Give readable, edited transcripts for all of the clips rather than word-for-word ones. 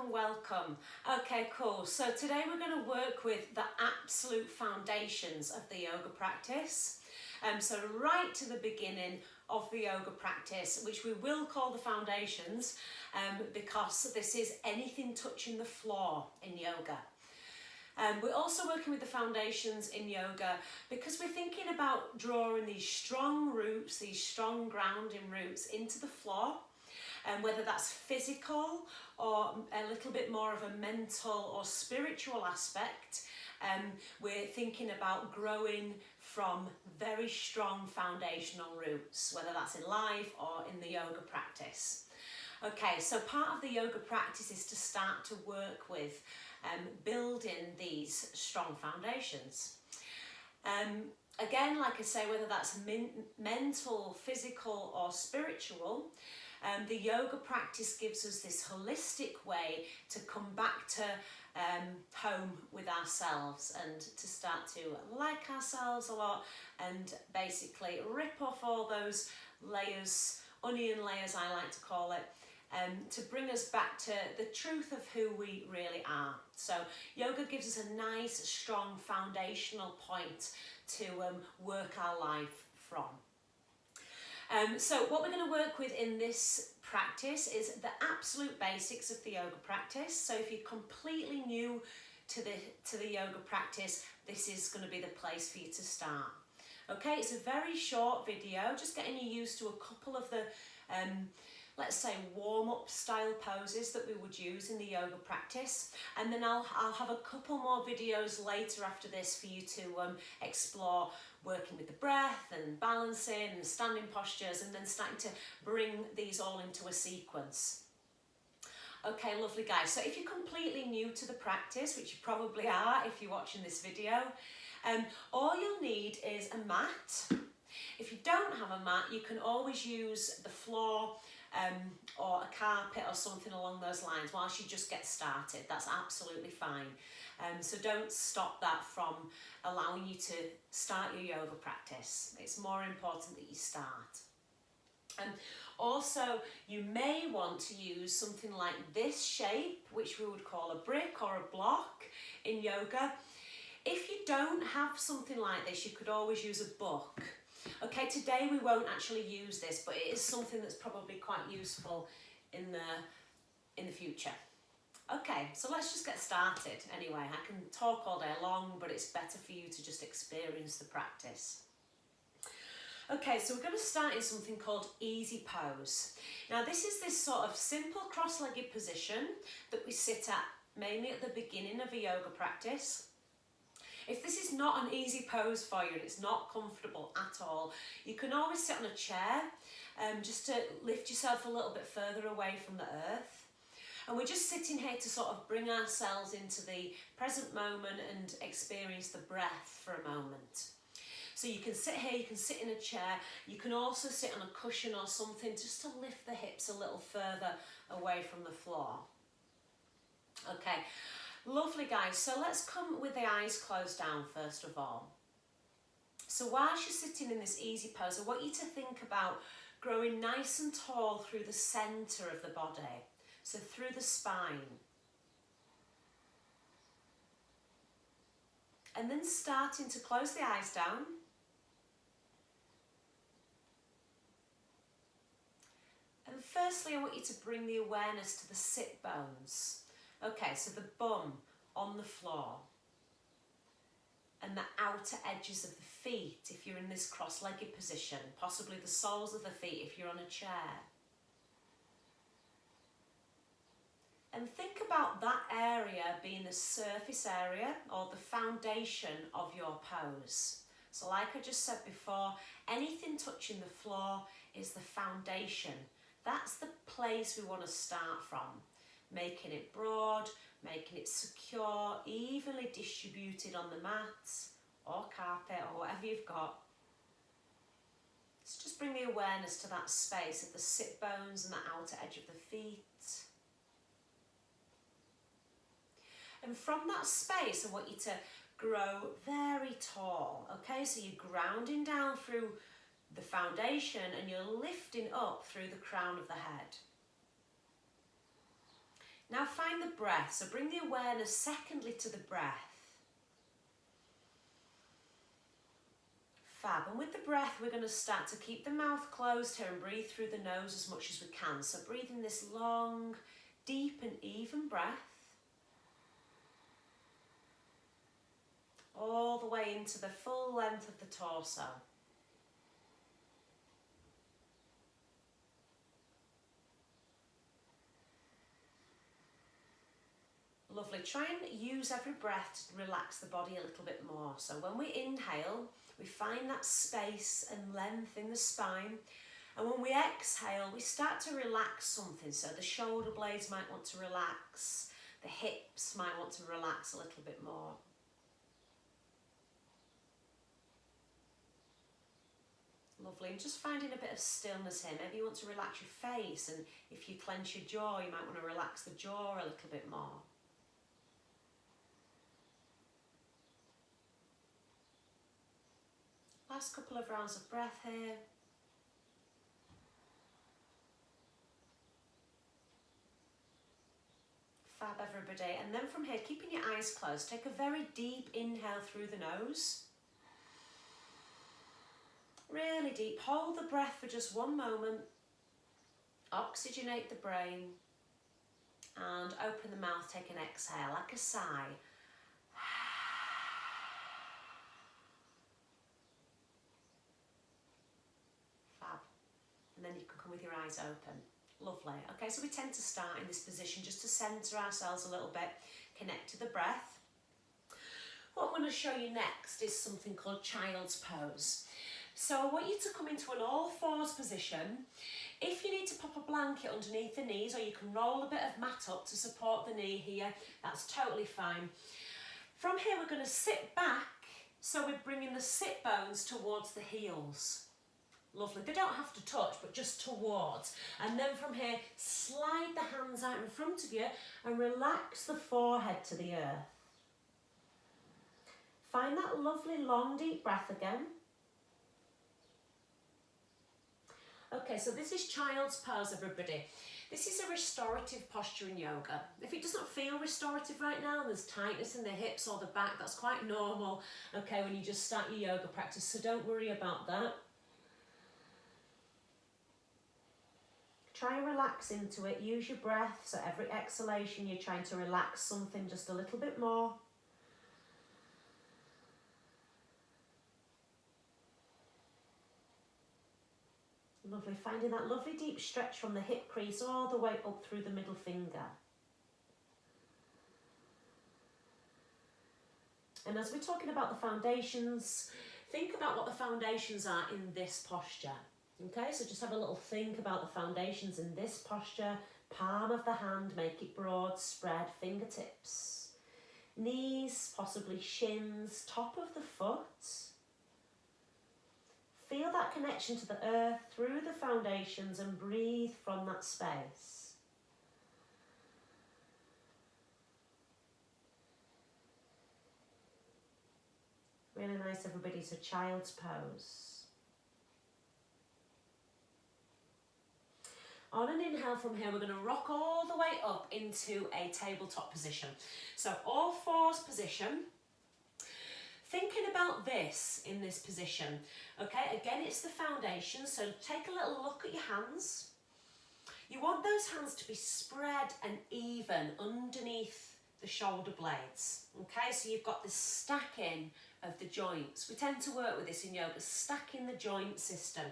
welcome. Okay, cool. So today we're going to work with the absolute foundations of the yoga practice. So right to the beginning of the yoga practice, which we will call the foundations, because this is anything touching the floor in yoga. We're also working with the foundations in yoga because we're thinking about drawing these strong roots, these strong grounding roots into the floor. Whether that's physical or a little bit more of a mental or spiritual aspect, we're thinking about growing from very strong foundational roots, whether that's in life or in the yoga practice. Okay, so part of the yoga practice is to start to work with building these strong foundations. Again, like I say, whether that's mental, physical or spiritual, the yoga practice gives us this holistic way to come back to home with ourselves and to start to like ourselves a lot and basically rip off all those layers, onion layers I like to call it, to bring us back to the truth of who we really are. So yoga gives us a nice, strong foundational point to work our life from. So what we're going to work with in this practice is the absolute basics of the yoga practice. So if you're completely new to the yoga practice, this is going to be the place for you to start. Okay, it's a very short video, just getting you used to a couple of the let's say warm-up style poses that we would use in the yoga practice, and then I'll have a couple more videos later after this for you to explore working with the breath and balancing and standing postures, and then starting to bring these all into a sequence. Okay, lovely guys, so if you're completely new to the practice, which you probably are if you're watching this video, all you'll need is a mat. If you don't have a mat, you can always use the floor or a carpet or something along those lines whilst you just get started. That's absolutely fine. So don't stop that from allowing you to start your yoga practice. It's more important that you start. Also, you may want to use something like this shape, which we would call a brick or a block in yoga. If you don't have something like this, you could always use a book. Okay, today we won't actually use this, but it is something that's probably quite useful in the future. Okay, so let's just get started. Anyway, I can talk all day long, but it's better for you to just experience the practice. Okay, so we're going to start in something called easy pose. Now this is this sort of simple cross-legged position that we sit at mainly at the beginning of a yoga practice. If this is not an easy pose for you and it's not comfortable at all, you can always sit on a chair just to lift yourself a little bit further away from the earth. And we're just sitting here to sort of bring ourselves into the present moment and experience the breath for a moment. So you can sit here, you can sit in a chair, you can also sit on a cushion or something just to lift the hips a little further away from the floor. Okay. Lovely guys, so let's come with the eyes closed down first of all. So whilst you're sitting in this easy pose, I want you to think about growing nice and tall through the centre of the body, so through the spine. And then starting to close the eyes down. And firstly, I want you to bring the awareness to the sit bones. Okay, so the bum on the floor and the outer edges of the feet if you're in this cross-legged position, possibly the soles of the feet if you're on a chair. And think about that area being the surface area or the foundation of your pose. So like I just said before, anything touching the floor is the foundation. That's the place we want to start from. Making it broad, making it secure, evenly distributed on the mat or carpet or whatever you've got. So just bring the awareness to that space of the sit bones and the outer edge of the feet. And from that space, I want you to grow very tall, okay? So you're grounding down through the foundation and you're lifting up through the crown of the head. Now find the breath, so bring the awareness secondly to the breath. Fab, and with the breath we're going to start to keep the mouth closed here and breathe through the nose as much as we can. So breathe in this long, deep and even breath. All the way into the full length of the torso. Lovely. Try and use every breath to relax the body a little bit more. So when we inhale, we find that space and length in the spine. And when we exhale, we start to relax something. So the shoulder blades might want to relax. The hips might want to relax a little bit more. Lovely, and just finding a bit of stillness here. Maybe you want to relax your face, and if you clench your jaw, you might want to relax the jaw a little bit more. Last couple of rounds of breath here. Fab, everybody. And then from here, keeping your eyes closed, take a very deep inhale through the nose. Really deep. Hold the breath for just one moment. Oxygenate the brain. And open the mouth, take an exhale, like a sigh. Fab. And then you can come with your eyes open. Lovely. Okay, so we tend to start in this position just to centre ourselves a little bit, connect to the breath. What I'm going to show you next is something called Child's Pose. So I want you to come into an all fours position. If you need to pop a blanket underneath the knees, or you can roll a bit of mat up to support the knee here, that's totally fine. From here we're going to sit back, so we're bringing the sit bones towards the heels. Lovely, they don't have to touch, but just towards. And then from here, slide the hands out in front of you and relax the forehead to the earth. Find that lovely long deep breath again. Okay, so this is Child's Pose, everybody. This is a restorative posture in yoga. If it doesn't feel restorative right now, there's tightness in the hips or the back, that's quite normal, okay, when you just start your yoga practice, so don't worry about that. Try and relax into it, use your breath, so every exhalation you're trying to relax something just a little bit more. Lovely, finding that lovely deep stretch from the hip crease all the way up through the middle finger. And as we're talking about the foundations, think about what the foundations are in this posture. Okay, so just have a little think about the foundations in this posture. Palm of the hand, make it broad, spread, fingertips. Knees, possibly shins, top of the foot. Feel that connection to the earth through the foundations and breathe from that space. Really nice, everybody, so Child's Pose. On an inhale from here, we're going to rock all the way up into a tabletop position. So all fours position. Thinking about this in this position, okay, again it's the foundation, so take a little look at your hands. You want those hands to be spread and even underneath the shoulder blades, okay, so you've got this stacking of the joints. We tend to work with this in yoga, stacking the joint system.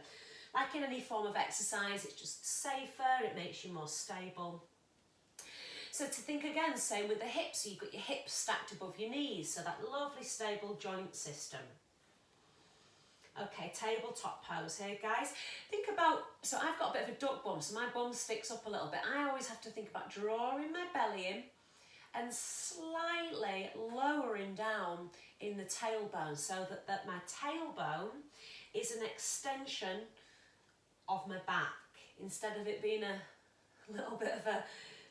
Like in any form of exercise, it's just safer, it makes you more stable. So to think again, same with the hips, so you've got your hips stacked above your knees, so that lovely stable joint system. Okay, tabletop pose here, guys. Think about, so I've got a bit of a duck bum, so my bum sticks up a little bit. I always have to think about drawing my belly in and slightly lowering down in the tailbone, so that my tailbone is an extension of my back, instead of it being a little bit of a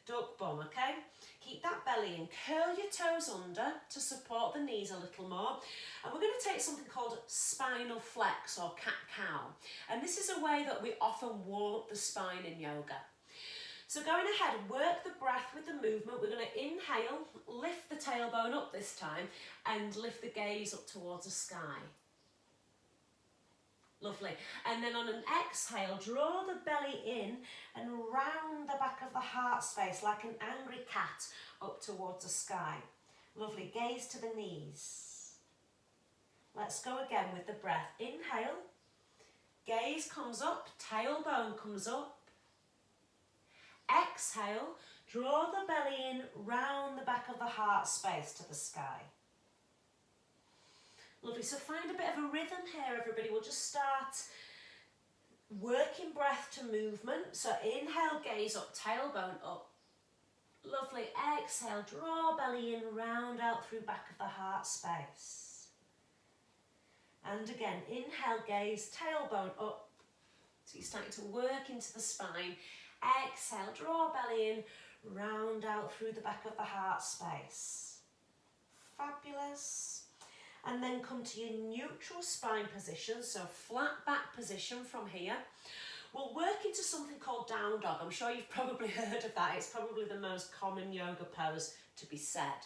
duck bum, okay? Keep that belly in, curl your toes under to support the knees a little more. And we're going to take something called spinal flex or cat-cow. And this is a way that we often warp the spine in yoga. So going ahead, work the breath with the movement. We're going to inhale, lift the tailbone up this time, and lift the gaze up towards the sky. Lovely. And then on an exhale, draw the belly in and round the back of the heart space like an angry cat up towards the sky. Lovely. Gaze to the knees. Let's go again with the breath. Inhale. Gaze comes up, tailbone comes up. Exhale, draw the belly in, round the back of the heart space to the sky. Lovely, so find a bit of a rhythm here, everybody. We'll just start working breath to movement. So inhale, gaze up, tailbone up. Lovely, exhale, draw belly in, round out through back of the heart space. And again, inhale, gaze, tailbone up. So you're starting to work into the spine. Exhale, draw belly in, round out through the back of the heart space. Fabulous. And then come to your neutral spine position, so flat back position from here. We'll work into something called down dog. I'm sure you've probably heard of that. It's probably the most common yoga pose to be said.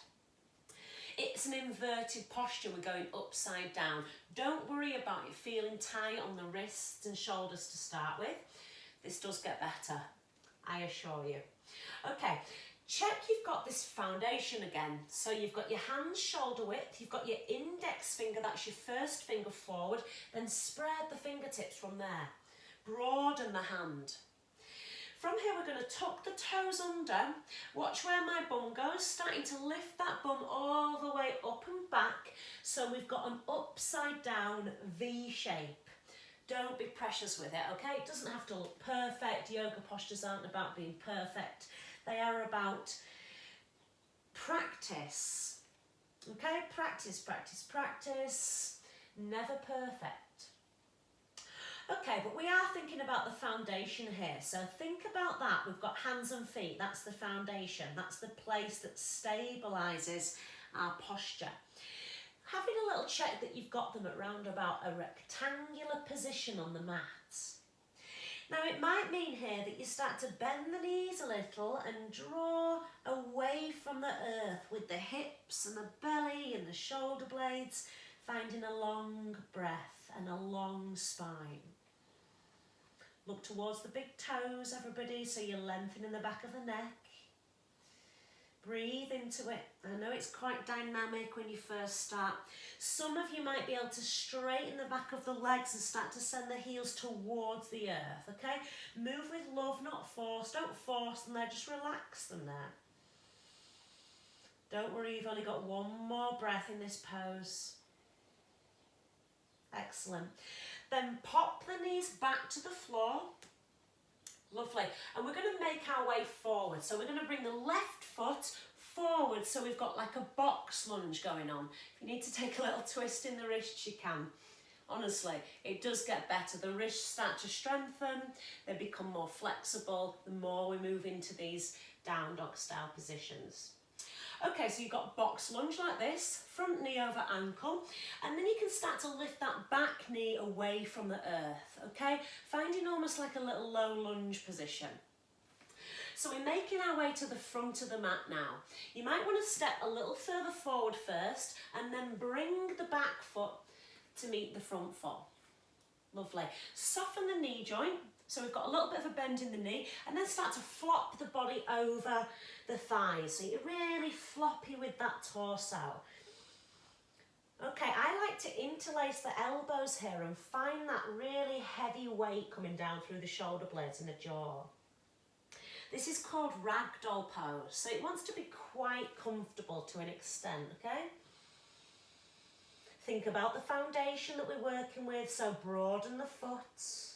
It's an inverted posture. We're going upside down. Don't worry about it feeling tight on the wrists and shoulders to start with. This does get better, I assure you. Okay, check you've got this foundation again. So you've got your hands shoulder width, you've got your index finger, that's your first finger forward, then spread the fingertips from there. Broaden the hand. From here we're going to tuck the toes under. Watch where my bum goes, starting to lift that bum all the way up and back. So we've got an upside down V shape. Don't be precious with it, okay? It doesn't have to look perfect. Yoga postures aren't about being perfect. They are about practice, okay? Practice, practice, practice. Never perfect. Okay, but we are thinking about the foundation here. So think about that. We've got hands and feet. That's the foundation. That's the place that stabilises our posture. Having a little check that you've got them at round about a rectangular position on the mat. Now it might mean here that you start to bend the knees a little and draw away from the earth with the hips and the belly and the shoulder blades, finding a long breath and a long spine. Look towards the big toes, everybody, so you're lengthening the back of the neck. Breathe into it. I know it's quite dynamic when you first start. Some of you might be able to straighten the back of the legs and start to send the heels towards the earth, okay? Move with love, not force. Don't force them there, just relax them there. Don't worry, you've only got one more breath in this pose. Excellent. Then pop the knees back to the floor. Lovely. And we're going to make our way forward. So we're going to bring the left foot forward so we've got like a box lunge going on. If you need to take a little twist in the wrists, you can. Honestly, it does get better. The wrists start to strengthen. They become more flexible the more we move into these down dog style positions. Okay, so you've got box lunge like this, front knee over ankle, and then you can start to lift that back knee away from the earth, okay? Finding almost like a little low lunge position. So we're making our way to the front of the mat now. You might want to step a little further forward first, and then bring the back foot to meet the front foot. Lovely. Soften the knee joint. So we've got a little bit of a bend in the knee, and then start to flop the body over the thighs. So you're really floppy with that torso. Okay, I like to interlace the elbows here and find that really heavy weight coming down through the shoulder blades and the jaw. This is called Ragdoll Pose. So it wants to be quite comfortable to an extent, okay? Think about the foundation that we're working with, so broaden the foot.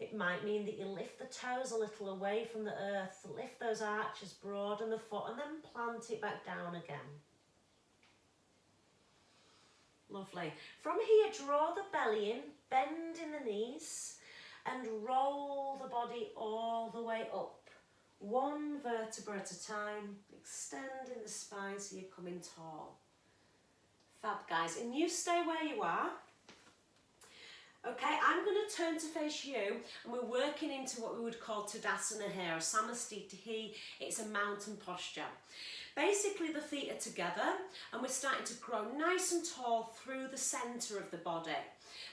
It might mean that you lift the toes a little away from the earth, lift those arches, broaden the foot, and then plant it back down again. Lovely. From here, draw the belly in, bend in the knees, and roll the body all the way up. One vertebra at a time, extending the spine so you're coming tall. Fab, guys. And you stay where you are. Okay, I'm going to turn to face you, and we're working into what we would call Tadasana here, a Samastitihi. It's a mountain posture. Basically, the feet are together, and we're starting to grow nice and tall through the centre of the body.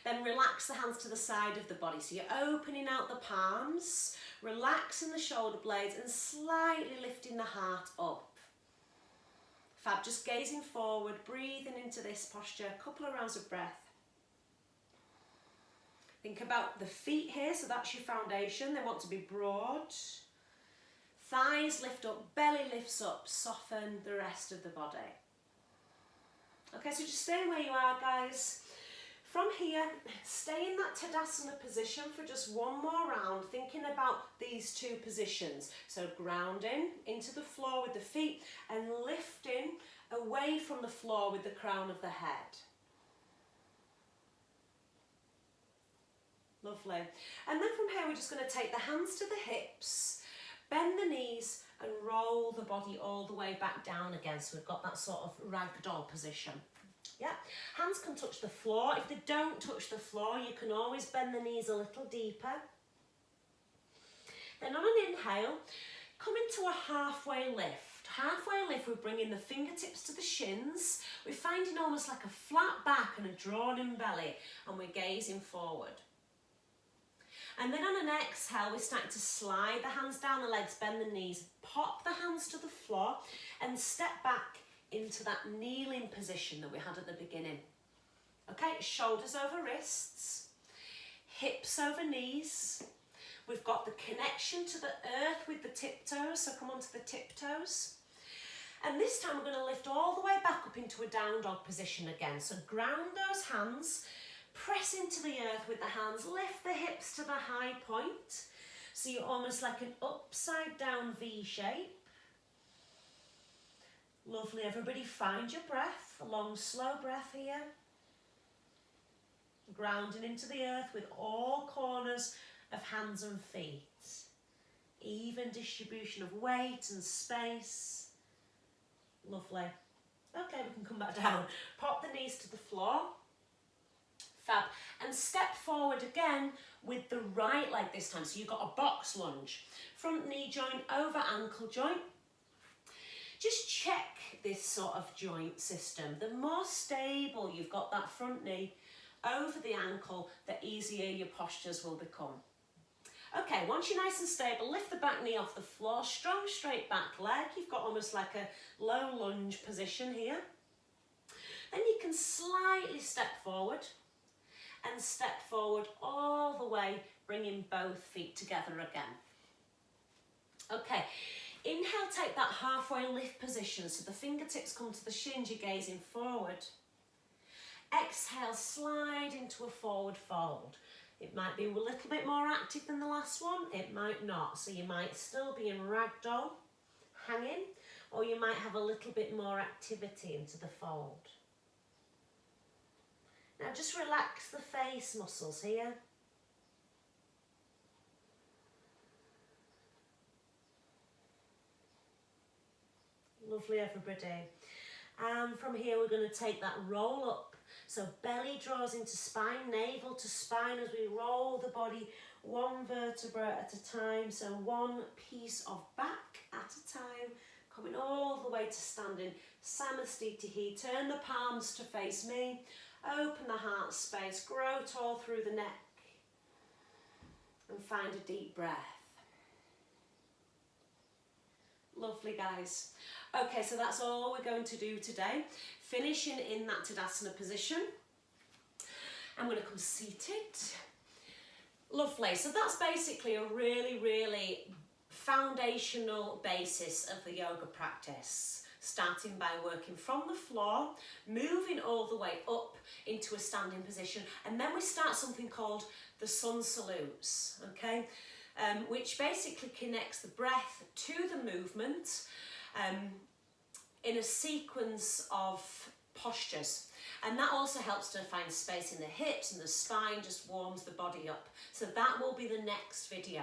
Then relax the hands to the side of the body. So you're opening out the palms, relaxing the shoulder blades, and slightly lifting the heart up. Fab, just gazing forward, breathing into this posture, a couple of rounds of breath. Think about the feet here, so that's your foundation. They want to be broad. Thighs lift up, belly lifts up, soften the rest of the body. Okay, so just stay where you are, guys. From here, stay in that Tadasana position for just one more round, thinking about these two positions. So grounding into the floor with the feet and lifting away from the floor with the crown of the head. Lovely. And then from here, we're just going to take the hands to the hips, bend the knees and roll the body all the way back down again. So we've got that sort of ragdoll position. Yeah, hands can touch the floor. If they don't touch the floor, you can always bend the knees a little deeper. Then on an inhale, come into a halfway lift. Halfway lift, we're bringing the fingertips to the shins. We're finding almost like a flat back and a drawn in belly, and we're gazing forward. And then on an exhale, we're starting to slide the hands down the legs, bend the knees, pop the hands to the floor and step back into that kneeling position that we had at the beginning. Okay, shoulders over wrists, hips over knees. We've got the connection to the earth with the tiptoes, so come onto the tiptoes. And this time we're going to lift all the way back up into a down dog position again. So ground those hands, press into the earth with the hands, lift the hips to the high point. So you're almost like an upside down V shape. Lovely, everybody find your breath, a long slow breath here. Grounding into the earth with all corners of hands and feet. Even distribution of weight and space. Lovely. Okay, we can come back down. Pop the knees to the floor. Fab. And step forward again with the right leg this time. So you've got a box lunge. Front knee joint over ankle joint. Just check this sort of joint system. The more stable you've got that front knee over the ankle, the easier your postures will become. Okay, once you're nice and stable, lift the back knee off the floor, strong straight back leg. You've got almost like a low lunge position here. Then you can slightly step forward and step forward all the way, bringing both feet together again. Okay, inhale, take that halfway lift position, so the fingertips come to the shins, you're gazing forward. Exhale, slide into a forward fold. It might be a little bit more active than the last one, it might not. So you might still be in ragdoll, hanging, or you might have a little bit more activity into the fold. Now just relax the face muscles here. Lovely, everybody. And from here we're going to take that roll up. So belly draws into spine, navel to spine as we roll the body one vertebra at a time. So one piece of back at a time, coming all the way to standing Samastitihi. Turn the palms to face me. Open the heart space, grow tall through the neck and find a deep breath. Lovely, guys. Okay, so that's all we're going to do today. Finishing in that Tadasana position. I'm going to come seated. Lovely, so that's basically a really, really foundational basis of the yoga practice. Starting by working from the floor, moving all the way up into a standing position, and then we start something called the sun salutes, okay? Which basically connects the breath to the movement in a sequence of postures. And that also helps to find space in the hips and the spine, just warms the body up. So that will be the next video.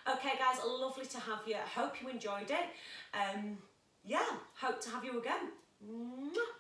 Okay guys, lovely to have you. I hope you enjoyed it. Yeah, hope to have you again. Mwah.